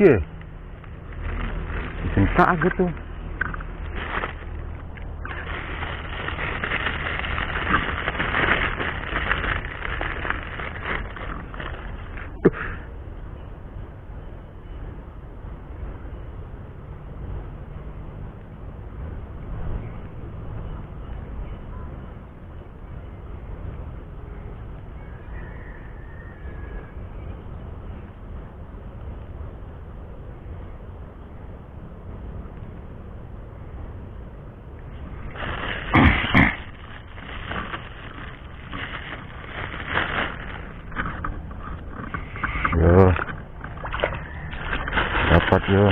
iki. Sing kaget tuh. Yo, dapat yo.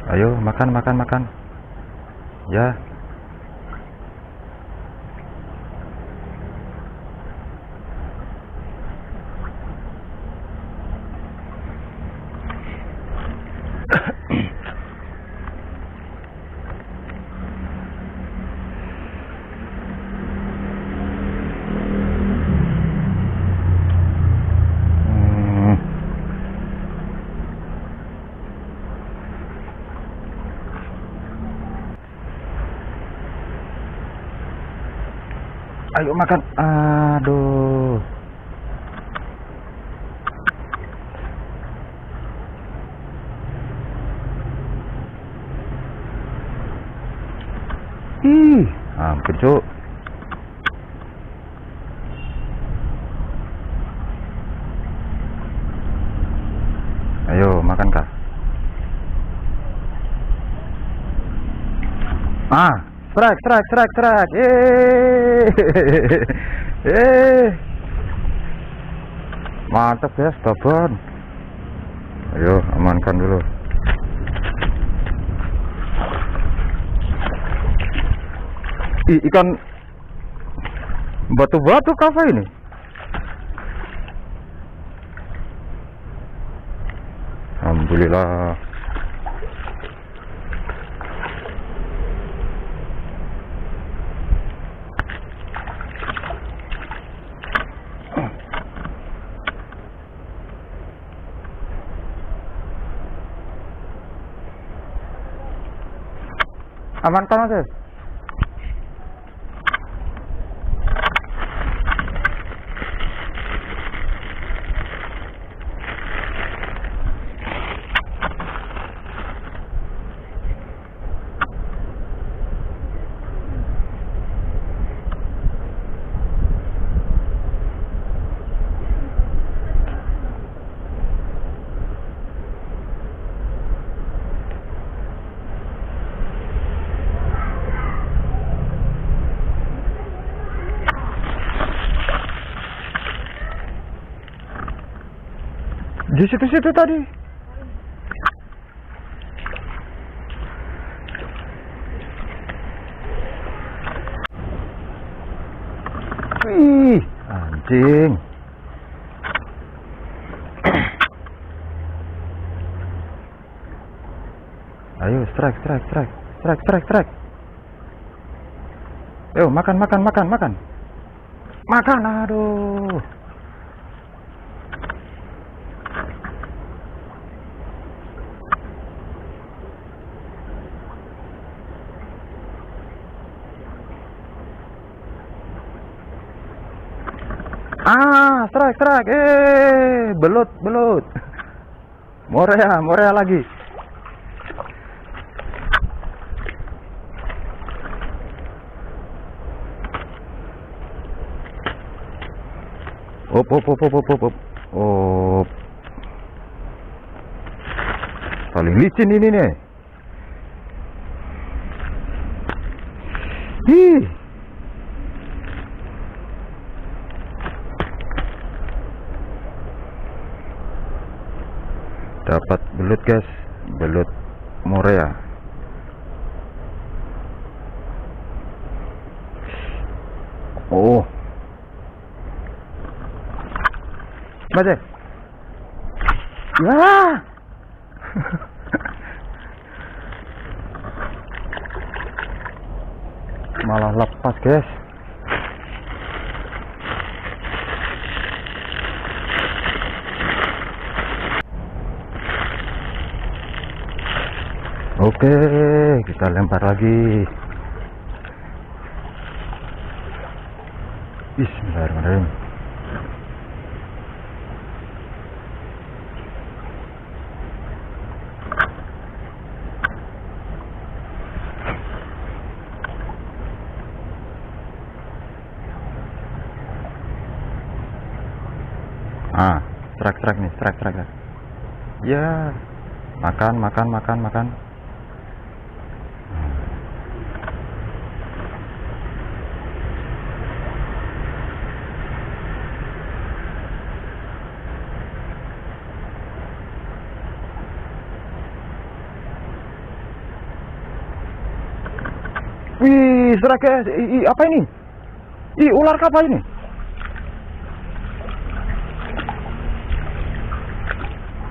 Ayo makan ya. Ayo makan. Aduh. Hampir cuk. Ayo makan kak. Strike. Mantap ya, stopon. Ayo amankan dulu. Ikan batu-batu kafe ini. Alhamdulillah. Amankan aja. Di situ-situ tadi. Wih, anjing. Ayo strike. Ayo makan. Makan, aduh. Strike. Belut. Morea lagi. Op. Paling licin ini nih. Dapat belut guys, belut morea. Oh. Mas. Ya. Malah lepas, guys. Oke, kita lempar lagi. Bismillahirrahmanirrahim. Strike nih, strike. Ya, makan. Wih, strike guys. Apa ini? Ular apa ini?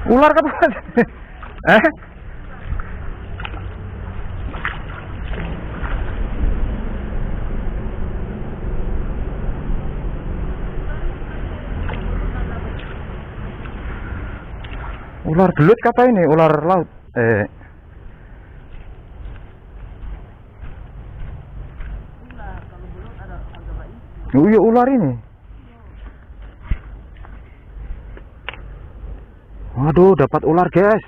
Ular apa? Ular belut apa ini? Ular laut. Oh iya, ular ini. Waduh, dapat ular, guys.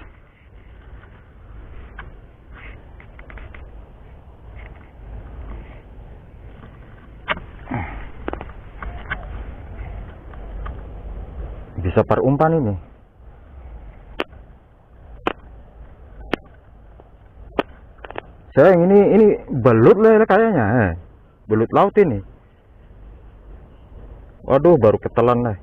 Bisa per umpan ini. Sayang, ini belut lah kayaknya, belut laut ini. Waduh, baru ketelan lah.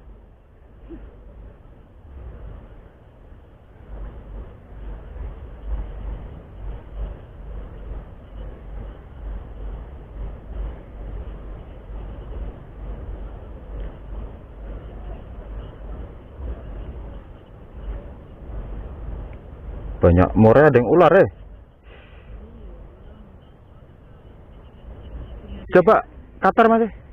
Banyak more, ada yang ular Coba cutter masih.